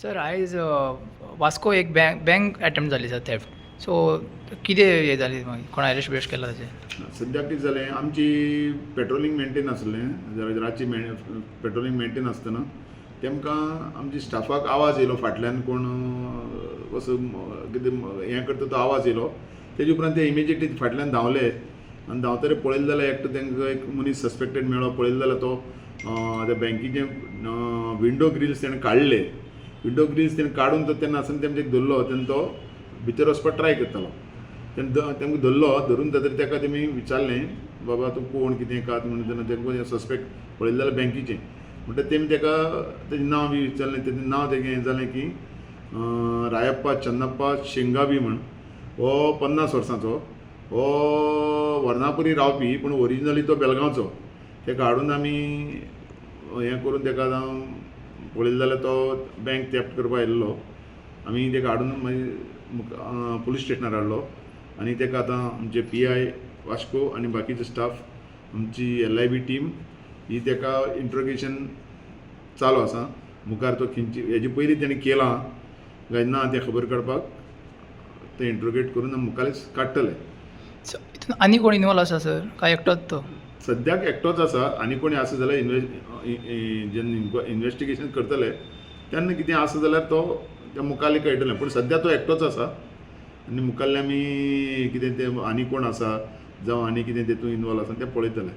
Sir आयज वास्को एक bank attempt जाली सर थेफ्ट. सो कितें हें जालें मागीर कोण अरेस्ट बिरेस्ट केला ताचें? सद्या कितें जालें, आमची पेट्रोलिंग मेंटेन आसलें, रातची पेट्रोलिंग मेंटेन आसतना तेमकां आमच्या स्टाफाक आवाज येयलो फाटल्यान कोण वचून कितें हें करता तो आवाज येयलो. तेजे उपरांत ते इमिजिएटली फाटल्यान धांवले आनी धांवतरे पळयलें जाल्यार एकटो तांकां एक मनीस सस्पेक्टेड मेळ्ळो. पळयलें जाल्यार तो त्या बँकेचे विंडो ग्रिल्स तेणें काडले. विंडो ग्रिल्स तेणें काडून तो तेन्ना आसतना तेमचें धरलो. तेन्ना तो भितर वचपाक ट्राय करतालो. तेमकां धरून जाल्यार ताका तेमी विचारलें, बाबा तूं कोण कितें कात म्हणून. तेन्ना ताका सस्पेक्ट पळयलें जाल्यार बँकेचें म्हणटा तेमी ताका तेजें नांव बी विचारलें. तेजें नांव तेजें हें जालें की रायप्पा चन्नप्पा शेंगावी म्हण. हो 50 वर्सांचो. हो वर्नापुरी रावपी पूण ओरिजिनली तो बेलगांवचो. ताका हाडून आमी हें करून ताका पळयलें जाल्यार तो बँक थेफ्ट करपाक आयिल्लो. आमी ताका हाडून मागीर पुलीस स्टेशनार हाडलो आनी ताका आतां आमचे PI वास्को आनी बाकीचे स्टाफ आमची LIB टीम ही ताका इंट्रोगेशन चालू आसा. मुखार तो खंयची हेजे पयलीं तेणें केलां काय ना तें खबर काडपाक ते इंट्रोगेट करून मुखार काडटले. हितून आनी कोण इनवॉल्व आसा सर काय एकटोच तो? सद्याक एकटोच आसा. आनी कोणी आसा जाल्यार जेन्ना इन्वेस्टिगेशन करतले तेन्ना कितें आसा जाल्यार तो त्या मुखाल्ले कळटलें. पूण सद्या तो एकटोच आसा आनी मुखाल्ले आमी कितें तें आनी कोण आसा जावं आनी कितें तेतून इनवॉल्व आसा तें पळयतले.